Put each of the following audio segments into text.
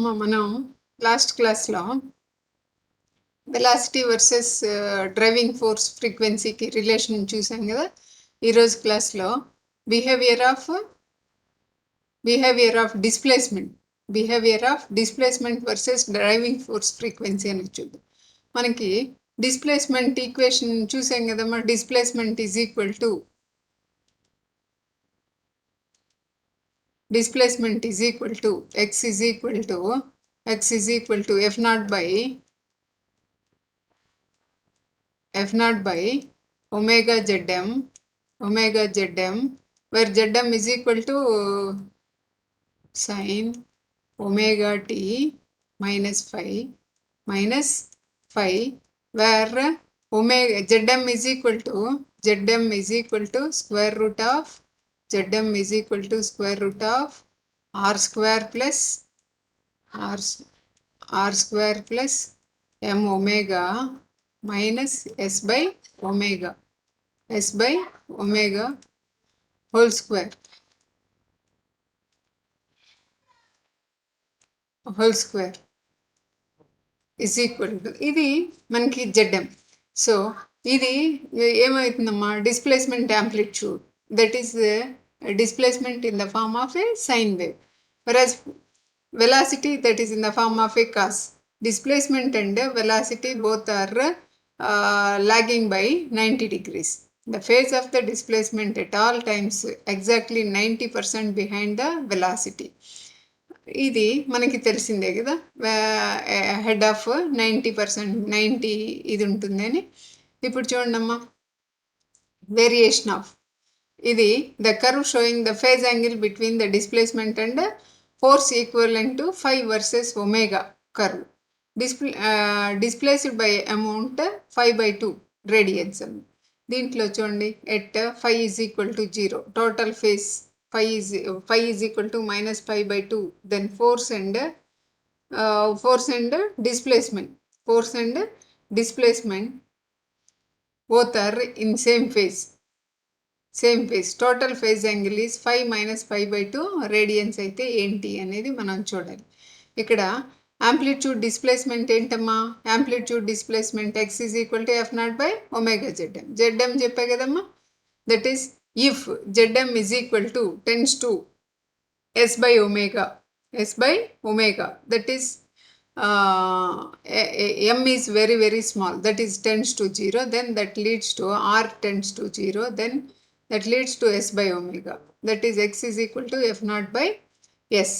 అమ్మ మనం లాస్ట్ క్లాస్లో వెలాసిటీ వర్సెస్ డ్రైవింగ్ ఫోర్స్ ఫ్రీక్వెన్సీకి రిలేషన్ చూసాం కదా. ఈరోజు క్లాస్లో behaviour of displacement versus driving force frequency అని చూద్దాం. మనకి డిస్ప్లేస్మెంట్ ఈక్వేషన్ చూసాం కదమ్మా. Displacement is equal to x is equal to f naught by omega zm, where zm is equal to sin omega t minus phi, where omega zm is equal to square root of r square plus m omega minus s by omega whole square is equal to ఇది మనకి zm. So ఇది ఏమవుతుందమ్మా, displacement amplitude, that is displacement in the form of a sine wave, whereas velocity, that is in the form of a cos. Displacement and velocity both are lagging by 90 degrees. The phase of the displacement at all times exactly 90% behind the velocity. ఇది మనకి తెలిసిందే కదా, head of 90% ఇది ఉంటుందని. ఇప్పుడు చూడండమ్మా, variation of ఇది the curve showing the phase angle between the displacement and force equivalent to phi versus omega curve, displaced by amount 5/2 radians. దీంట్లో చూడండి, at phi is equal to 0, total phase phi is equal to minus pi/2, then force and displacement both are in same phase. Total phase angle is 5 minus pi/2 radians అయితే ఏంటి అనేది మనం చూడాలి. ఇక్కడ amplitude displacement ఏంటమ్మా, amplitude displacement x is equal to f naught by omega zm చెప్పే కదమ్మా. That is if zm is equal to tends to s by omega, that is m is very very small, that is tends to 0, then that leads to r tends to 0, then that leads to s by omega, that is x is equal to f naught by s.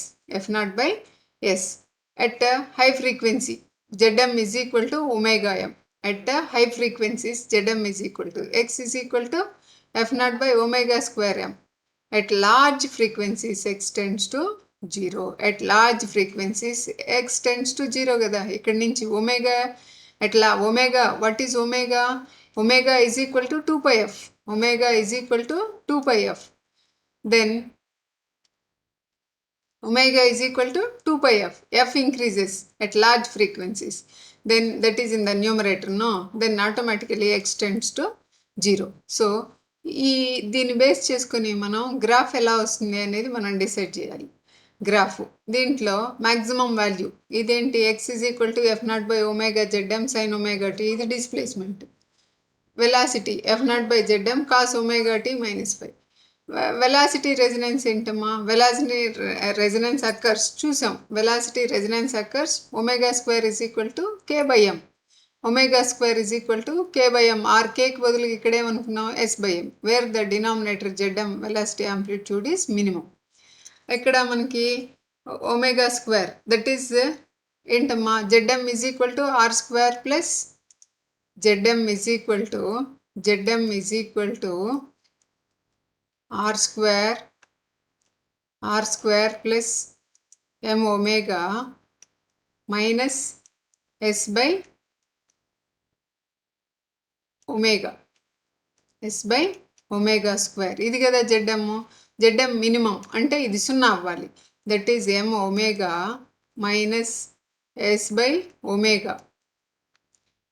At high frequency zm is equal to omega m. At high frequencies zm is equal to x is equal to f naught by omega square m. At large frequencies x tends to 0. At large frequencies x tends to 0 కదా. ఇక్కడ నుంచి omega, అట్లా omega, what is omega? Omega is equal to 2 pi f. Then omega is equal to 2 pi f. F increases at large frequencies, then that is in the numerator, no, then automatically x tends to 0. So దీన్ని base చేసుకుని మనం graph ఎలా వస్తుంది అనేది మనం decide చేయాలి. Graph దీంట్లో maximum value ఇదేంటి, x is equal to f naught by omega zm sin omega t, ఇది displacement. Velocity f naught by zm cos omega t minus phi. Velocity resonance ఏంటమ్మా, వెలాసిటీ రెజనెన్స్ అక్కర్స్ చూసాం. Velocity resonance occurs omega square is equal to k by m. R కేకి బదులు ఇక్కడేమనుకున్నాం, s by m, where the denominator zm velocity amplitude is minimum. ఇక్కడ మనకి omega square, that is ఏంటమ్మా, zm is equal to R square plus zm is equal to r square plus m omega minus s by omega square. ఇది కదా zm minimum అంటే ఇది 0 అవ్వాలి, that is m omega minus s by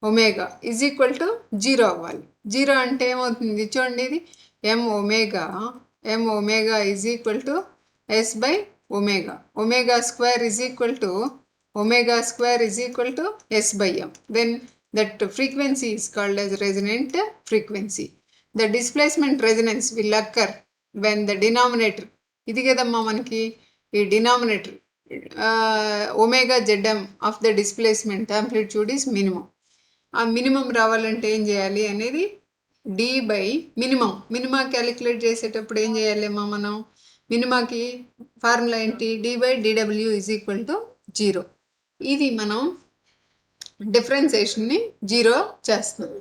omega is equal to 0 అవ్వాలి. 0 అంటే ఏమవుతుంది చూడండి, ఇది m omega is equal to s by omega. Omega square is equal to omega square is equal to S by M. Then that frequency is called as resonant frequency. The displacement resonance will occur when the denominator, ఇది కదమ్మా మనకి ఈ denominator omega ZM of the displacement amplitude is minimum. ఆ minimum రావాలంటే ఏం చేయాలి అనేది D by minima calculate చేసేటప్పుడు ఏం చేయాలేమో మనం మినిమాకి ఫార్ములా ఏంటి D by DW is equal to 0. ఇది మనం డిఫరెన్సేషన్ని 0 చేస్తాం.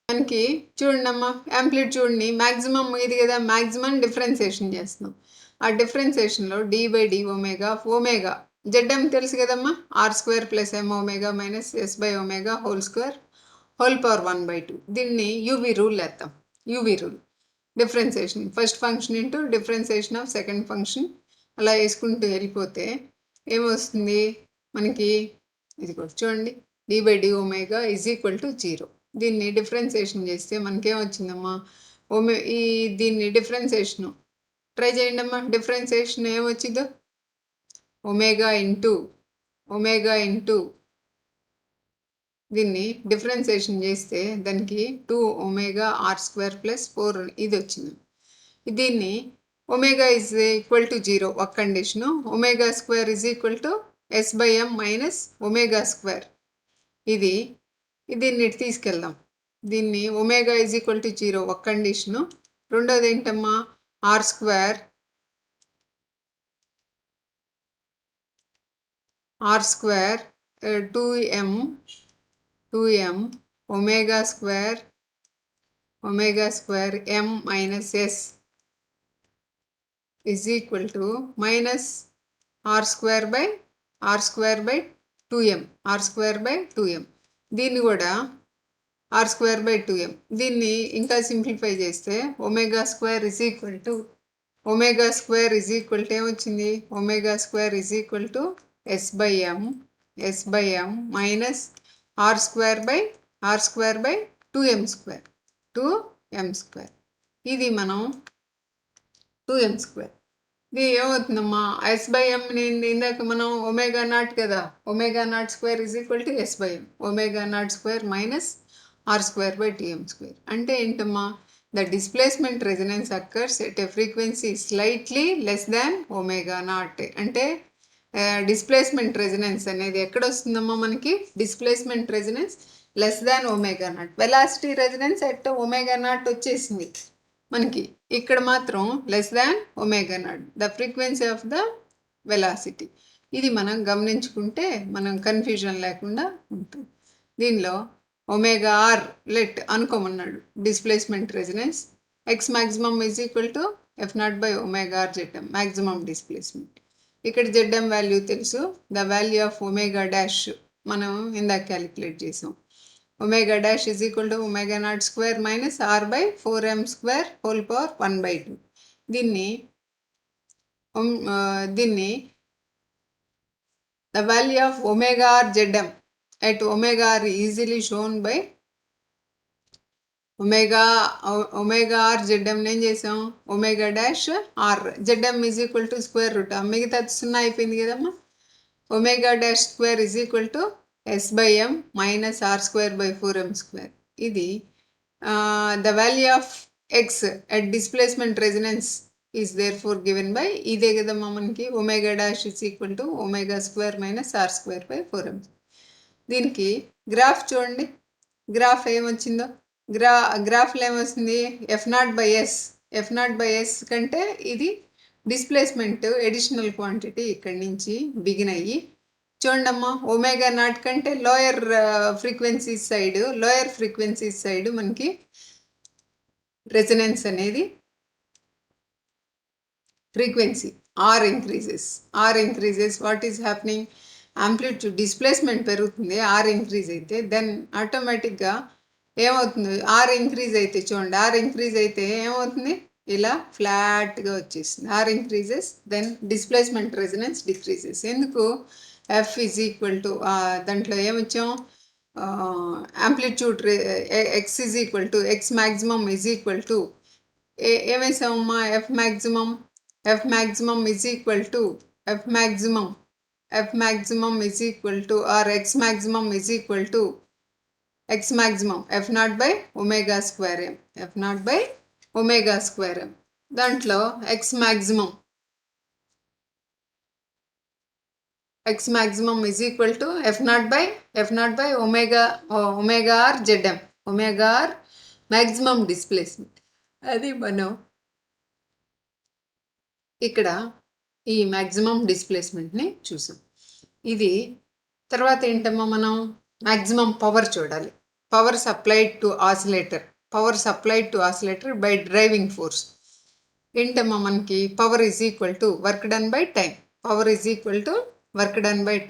మనకి చూడండి అమ్మా యాంప్లిట్యూడ్ని మ్యాక్సిమం ఇది కదా మ్యాక్సిమం డిఫరెన్సేషన్ చేస్తున్నాం. ఆ డిఫరెన్సేషన్లో D by D omega ZM తెలుసు కదమ్మా R² plus M omega minus S by omega whole whole power 1/2. దీన్ని యూవి రూల్ వేస్తాం. UV rule differentiation first function into differentiation of second function అలా వేసుకుంటూ వెళ్ళిపోతే ఏమొస్తుంది మనకి ఇది చూడండి D by D omega is equal to 0. దీన్ని డిఫరెన్సేషన్ చేస్తే మనకేమొచ్చిందమ్మా దీన్ని డిఫరెన్సేషను ట్రై చేయండి అమ్మా. డిఫరెన్సేషన్ ఏమొచ్చిందో ఒమేగా ఇంటూ దీన్ని డిఫరెన్సేషన్ చేస్తే దానికి 2 ఒమేగా R² ప్లస్ 4 ఇది వచ్చింది. దీన్ని ఒమేగా ఈజ్ ఈక్వల్ టు 0 ఒక condition, omega square is equal to yes by M minus omega square దీన్ని తీసుకెళ్దాం. దీన్ని ఒమేగా ఈజ్ ఈక్వల్ టు 0 ఒక కండిషను. రెండోది ఏంటమ్మా R² 2m omega square m minus yes is equal to minus R² by 2m. దీన్ని కూడా R² by 2m. దీన్ని ఇంకా సింప్లిఫై చేస్తే omega square is equal to ఏమొచ్చింది omega square is equal to yes by M minus R² by 2m². ఇది మనం 2m². ఇది ఏమవుతుందమ్మా yes by m ఇందాక మనం ఒమేగా నాట్ కదా omega naught square is equal to yes by m omega naught square minus R² by 2m². అంటే ఏంటమ్మా the displacement resonance occurs at a frequency slightly less than omega naught. అంటే displacement resonance అనేది ఎక్కడ వస్తుందమ్మా మనకి displacement resonance less than omega naught. Velocity resonance at omega naught వచ్చేసింది మనకి, ఇక్కడ మాత్రం less than omega naught the frequency of the velocity. ఇది మనం గమనించుకుంటే మనం కన్ఫ్యూజన్ లేకుండా ఉంటుంది. దీనిలో ఒమేగా ఆర్ లెట్ అనుకోమన్నాడు displacement resonance X maximum is equal to F0 by omega R ZM maximum displacement. ఇక్కడ జెడ్ఎం వాల్యూ తెలుసు, the value of omega dash మనం ఇందాక క్యాలిక్యులేట్ చేసాం. Omega dash is equal to omega naught square minus R by 4m² whole power 1/2. దీన్ని the value of omega R ZM at omega R easily shown by omega R ZM ఏం చేసాం omega dash r z m is equal to square root మిగతా 0 అయిపోయింది కదమ్మా. Omega dash square is equal to yes by M minus R² by 4m². ఇది the value of x at displacement resonance is therefore given by ఇదే కదమ్మా మనకి omega dash is equal to omega square minus R² by 4m. దీనికి graph చూడండి, graph ఏమొచ్చిందో గ్రాఫ్లో ఏమొస్తుంది F0 by yes కంటే ఇది డిస్ప్లేస్మెంట్ ఎడిషనల్ క్వాంటిటీ ఇక్కడి నుంచి బిగిన్ అయ్యి చూడండమ్మా ఒమేగా నాట్ కంటే లోయర్ ఫ్రీక్వెన్సీస్ సైడ్ మనకి రెజొనెన్స్ అనేది frequency or increases what is happening amplitude displacement పెరుగుతుంది. ఆర్ ఇంక్రీజ్ అయితే దెన్ ఆటోమేటిక్గా ఏమవుతుంది ఆర్ ఇంక్రీజ్ అయితే చూడండి ఆర్ ఇంక్రీజ్ అయితే ఏమవుతుంది ఇలా ఫ్లాట్గా వచ్చేసింది. R increases then displacement resonance decreases. ఎందుకు ఎఫ్ ఈజ్ ఈక్వల్ టు దాంట్లో ఏమొచ్చాం amplitude X is equal to X maximum is equal to ఏమేసామమ్మా F maximum F maximum is equal to F maximum is equal to, or X maximum is equal to X maximum F naught by omega square m, F naught by omega square m. దాంట్లో X maximum is equal to F naught by omega r Zm, omega r maximum displacement. అది మనం ఇక్కడ ఈ maximum డిస్ప్లేస్మెంట్ని చూసాం. ఇది తర్వాత ఏంటమ్మా, మనం మ్యాక్సిమం పవర్ చూడాలి. Power supplied to oscillator by driving force ఏంటమ్మా, మనకి power is equal to work done by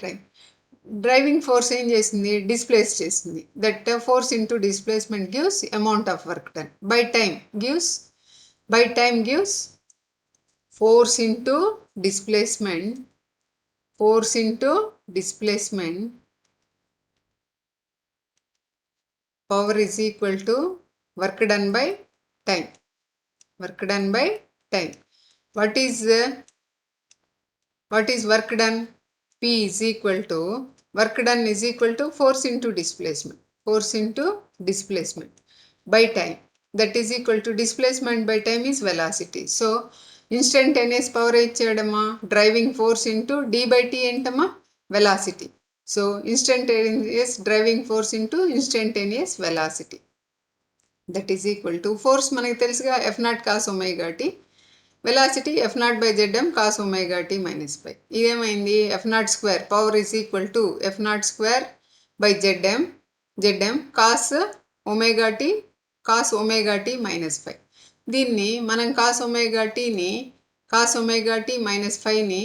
time. Driving force ఏం చేసింది, డిస్ప్లేస్ చేసింది. That force into displacement gives amount of work done. By time gives force into displacement power is equal to work done by time. What is work done? P is equal to work done is equal to force into displacement by time. That is equal to displacement by time is velocity. So instantaneous power ఇచ్చేయడమా, driving force into D by T ఏంటమ్మా, velocity. So instantaneous driving force into instantaneous velocity, that is equal to force మనకి తెలుసుగా F nought cos omega T, velocity F nought by ZM cos omega T minus pi. ఇదేమైంది, F nought square power is equal to F nought square by ZM cos omega T minus pi. దీన్ని మనం cos omega T minus 5ని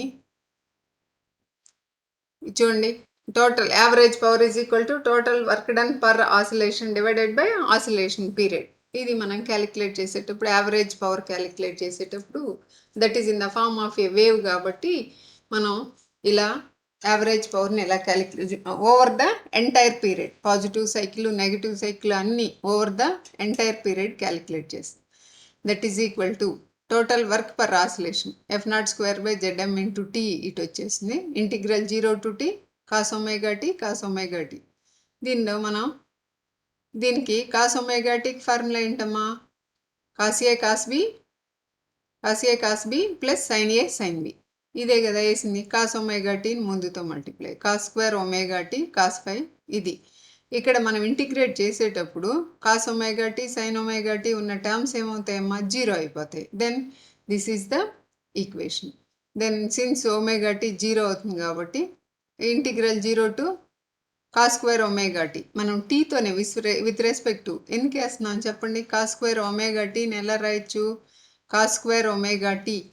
చూడండి, total average power is equal to total work done per oscillation divided by oscillation period. ఇది మనం calculate చేసేటప్పుడు, average power calculate చేసేటప్పుడు, that is in the form of a wave కాబట్టి మనం ఇలా average పవర్ని ఎలా calculate over the entire period, positive cycle negative cycle అన్నీ over the entire period calculate చేస్తాం. That is equal to total work per oscillation F nought square by ZM into T ఇటు వచ్చేసింది. Integral 0 to T cos omega T. దీనిలో మనం దీనికి cos omega టీకి formula ఏంటమ్మా, cos A cos B plus sine A sine B. ఇదే కదా వేసింది. కాస్ ఒమేగా టీని ముందుతో multiply, cos square omega T cos 5. ఇది ఇక్కడ మనం ఇంటిగ్రేట్ చేసేటప్పుడు cos omega T sine omega T ఉన్న టర్మ్స్ ఏమవుతాయమ్మా, 0 అయిపోతాయి. Then this is the equation. Then since omega T 0 అవుతుంది కాబట్టి integral 0 to cos square omega tea, మనం టీతోనే విత్ రెస్పెక్ట్ టు ఎందుకు వేస్తున్నాం చెప్పండి. కాస్ స్క్వేర్ ఒమేగా టీని ఎలా రాయొచ్చు, కాస్ స్క్వేర్ ఒమేగా టీని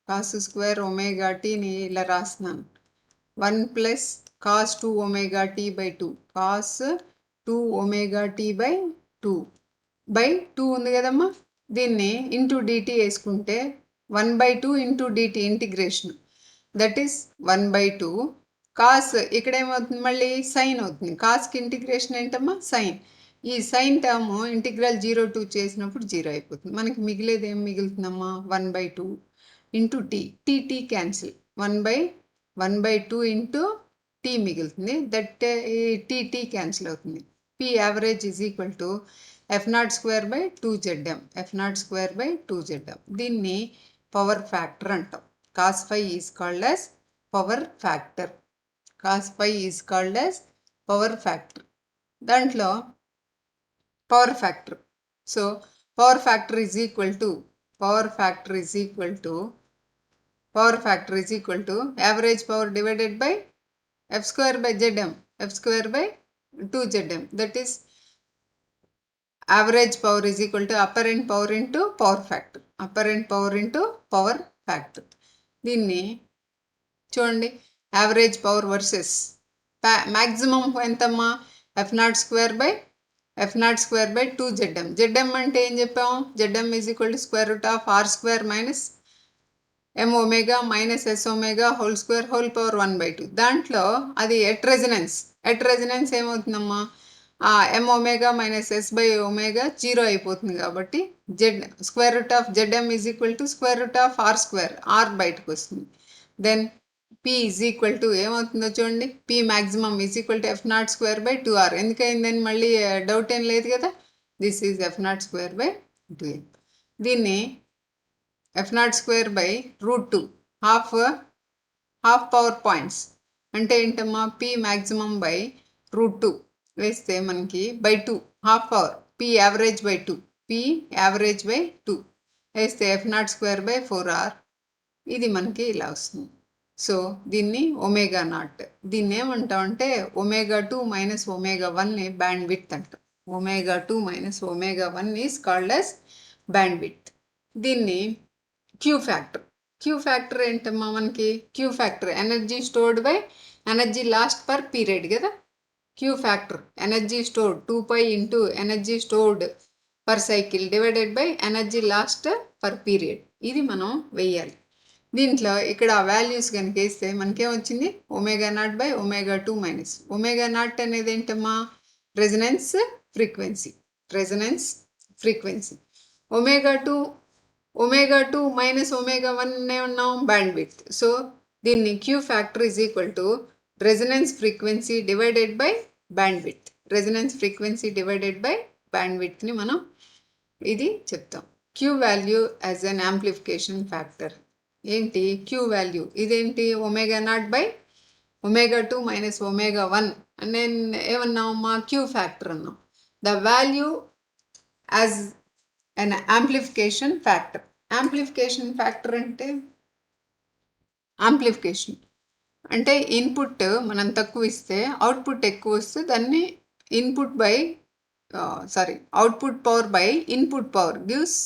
కాస్ స్క్వేర్ ఒమేగా టీని ఇలా రాస్తున్నాను. 1 plus cos 2 omega t by 2, cos 2 omega t by 2 ఉంది కదమ్మా. దీన్ని ఇంటూ డిటీ వేసుకుంటే 1/2 into d t integration, that is 1/2. Cos ఇక్కడ ఏమవుతుంది, మళ్ళీ సైన్ అవుతుంది. కాస్కి ఇంటిగ్రేషన్ ఏంటమ్మా, సైన్. ఈ సైన్ టర్మ్ ఇంటిగ్రల్ 0 to చేసినప్పుడు 0 అయిపోతుంది. మనకి మిగిలేది ఏం మిగులుతుందమ్మా, 1/2 into t cancel, 1/2 into tea మిగులుతుంది. దట్ టీ క్యాన్సిల్ అవుతుంది. P average is equal to F nought square by 2 ZM. దీన్ని పవర్ ఫ్యాక్టర్ అంటాం. Cos 5 is called as power factor. దాంట్లో power factor, so power factor is equal to average power divided by F square by 2ZM. That is average power is equal to upper end power into power factor. దీన్ని చూడండి, average power versus maximum ఎంతమ్మా, F nought square by 2ZM. ZM అంటే ఏం చెప్పాము, ZM is equal to square root of R square minus M omega minus S omega whole square whole power 1/2. దాంట్లో అది at resonance ఏమవుతుందమ్మా, M omega minus S by omega 0 అయిపోతుంది కాబట్టి square root of ZM is equal to square root of R square, R బయటకు వస్తుంది. Then P is equal to ఏమవుతుందో చూడండి, P maximum is equal to F nought square by 2r. ఎందుకైందని మళ్ళీ doubt ఏం లేదు కదా. This is F nought square by 2m. దీన్ని F nought square by √2 half power points అంటే ఏంటమ్మా, పి మ్యాక్సిమం బై √2 వేస్తే మనకి by 2 half power, P average by 2, P average by 2 వేస్తే F nought square by 4r. ఇది మనకి ఇలా వస్తుంది. సో దీన్ని ఒమేగా నాట్, దీన్ని ఏమంటామంటే ఒమేగా 2 మైనస్ ఒమేగా 1ని బ్యాండ్ విడ్త్ అంటాం. Omega 2 minus omega 1 is called as bandwidth. దీన్ని క్యూ ఫ్యాక్టర్ ఏంటమ్మా, మనకి Q factor energy stored by energy lost per period కదా. Q factor energy stored 2π into energy stored per cycle divided by energy lost per period. ఇది మనం వెయ్యాలి. దీంట్లో ఇక్కడ values కనుక వేస్తే మనకేమొచ్చింది, omega 0 by omega 2 minus omega 0 అనేది ఏంటమ్మా, resonance frequency. Omega 2 minus omega 1 ఉన్నాం బ్యాండ్ విడ్త్. సో దీన్ని Q factor is equal to resonance frequency divided by bandwidth. బ్యాండ్ విడ్త్ని మనం ఇది చెప్తాం. Q value as an amplification factor. ఏంటి క్యూ వాల్యూ, ఇదేంటి omega 0 by omega 2 minus omega 1 నేను ఏమన్నామమ్మా, క్యూ ఫ్యాక్టర్ అన్నాం. The value as an amplification factor. Amplification factor అంటే ఇన్పుట్ మనం తక్కువ ఇస్తే అవుట్పుట్ ఎక్కువ వస్తే దాన్ని output power by input power gives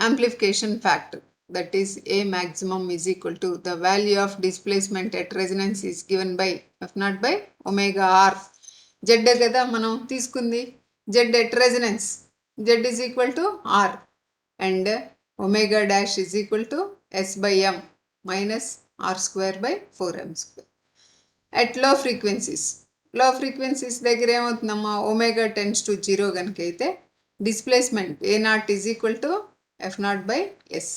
amplification factor. That is A maximum is equal to the value of displacement at resonance is given by F0 by omega r. Z కదా మనం తీసుకుంది, Z at resonance, Z is equal to r and omega dash is equal to s by m minus r square by 4m square. At low frequencies దగ్గర ఏమవుతుందమ్మా, omega tends to 0 కనుక అయితే displacement A0 is equal to F0 by S.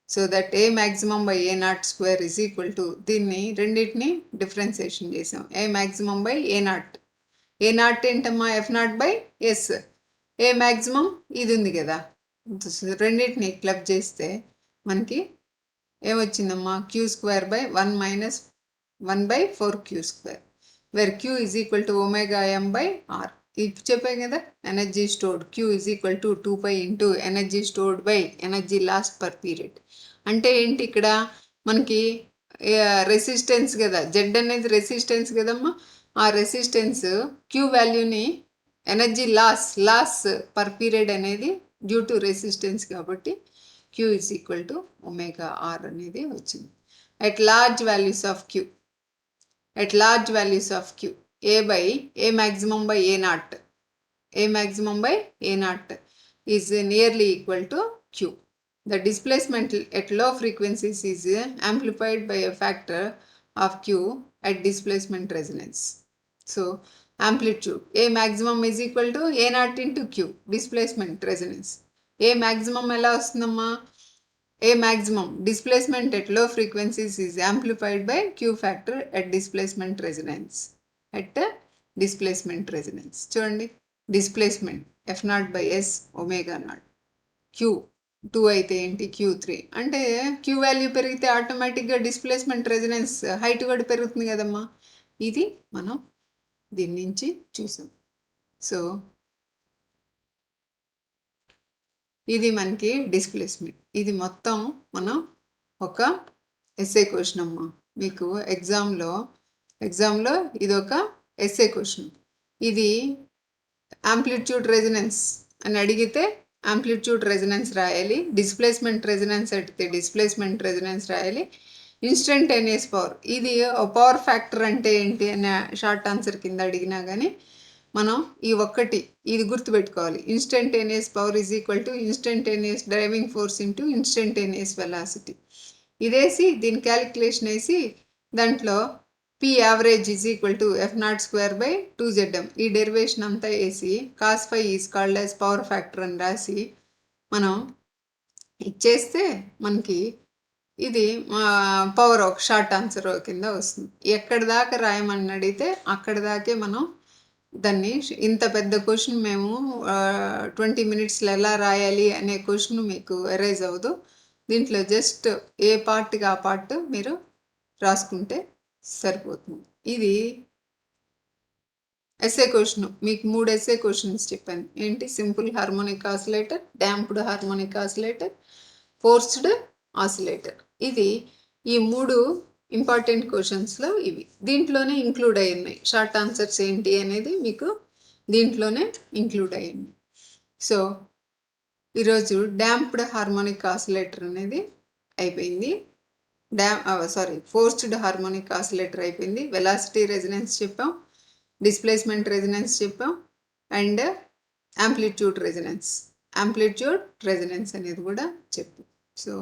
So that A maximum by A0 square is equal to, దీన్ని రెండింటిని differentiation చేసాం. A maximum by A0 ఏంటమ్మా, F0 by S. A maximum ఇది ఉంది కదా, రెండింటిని క్లబ్ చేస్తే మనకి ఏమొచ్చిందమ్మా, Q square by 1 minus 1 by 4Q square, where Q is equal to omega m by r. ఇప్పుడు చెప్పాం కదా, energy stored Q is equal to 2π into energy stored by energy lost per period. అంటే ఏంటి, ఇక్కడ మనకి resistance కదా, Z అనేది resistance కదమ్మా. ఆ రెసిస్టెన్స్ Q వాల్యూని ఎనర్జీ లాస్ పర్ పీరియడ్ అనేది డ్యూ టు రెసిస్టెన్స్ కాబట్టి Q is equal to omega r అనేది వచ్చింది. At large values of Q, A maximum by A0 is nearly equal to Q. The displacement at low frequencies is amplified by a factor of Q at displacement resonance. So amplitude A maximum is equal to A0 into Q, displacement resonance. A maximum ఎలా వస్తుందమ్మా, A maximum displacement at low frequencies is amplified by Q factor at displacement resonance. చూడండి, displacement F0 by S omega 0, Q2 అయితే ఏంటి Q3. అంటే Q value పెరిగితే ఆటోమేటిక్గా displacement resonance height కూడా పెరుగుతుంది కదమ్మా. ఇది మనం దీని నుంచి చూసాం. సో ఇది మనకి డిస్ప్లేస్మెంట్. ఇది మొత్తం మనం ఒక ఎస్ఏ క్వశ్చన్ అమ్మా. మీకు ఎగ్జామ్లో ఇది ఒక ఎస్ఏ క్వశ్చన్. ఇది యాంప్లిట్యూడ్ రెజనెన్స్ అని అడిగితే యాంప్లిట్యూడ్ రెజనెన్స్ రాయాలి, డిస్ప్లేస్మెంట్ రెజనెన్స్ అడిగితే డిస్ప్లేస్మెంట్ రెజనెన్స్ రాయాలి, ఇన్స్టంటేనియస్ పవర్ ఇది పవర్ ఫ్యాక్టర్ అంటే ఏంటి అనే షార్ట్ ఆన్సర్ కింద అడిగినా కానీ మనం ఇది గుర్తుపెట్టుకోవాలి. Instantaneous power is equal to instantaneous driving force into instantaneous velocity. ఇదేసి దీని క్యాలిక్యులేషన్ వేసి దాంట్లో P average is equal to F0² / 2Zm. ఈ డెరివేషన్ అంతా వేసి cos phi is called as power factor అని రాసి మనం ఇచ్చేస్తే మనకి ఇది పవర్ ఒక షార్ట్ ఆన్సర్ కింద వస్తుంది. ఎక్కడి దాకా రాయమని అడిగితే అక్కడి దాకే మనం దాన్ని ఇంత పెద్ద క్వశ్చన్ మేము 20 మినిట్స్లో ఎలా రాయాలి అనే క్వశ్చన్ మీకు అరైజ్ అవ్వదు. దీంట్లో జస్ట్ ఏ పార్ట్కి ఆ పార్ట్ మీరు రాసుకుంటే సరిపోతుంది. ఇది ఎస్ఏ క్వశ్చన్. మీకు 3 ఎస్ఏ క్వశ్చన్స్ చెప్పాను. ఏంటి? Simple harmonic oscillator, damped harmonic oscillator, forced oscillator. ఇది ఈ 3 ఇంపార్టెంట్ క్వశ్చన్స్లో ఇవి దీంట్లోనే ఇంక్లూడ్ అయి ఉన్నాయి. షార్ట్ ఆన్సర్స్ ఏంటి అనేది మీకు దీంట్లోనే ఇంక్లూడ్ అయ్యింది. సో ఈరోజు డాంప్డ్ హార్మోనిక్ ఆసిలేటర్ అనేది అయిపోయింది. ఫోర్స్డ్ హార్మోనిక్ ఆసిలేటర్ అయిపోయింది. వెలాసిటీ రెజొనెన్స్ చెప్పాం, డిస్ప్లేస్మెంట్ రెజొనెన్స్ చెప్పాం, అండ్ యాంప్లిట్యూడ్ రెజొనెన్స్ అనేది కూడా చెప్పాం. సో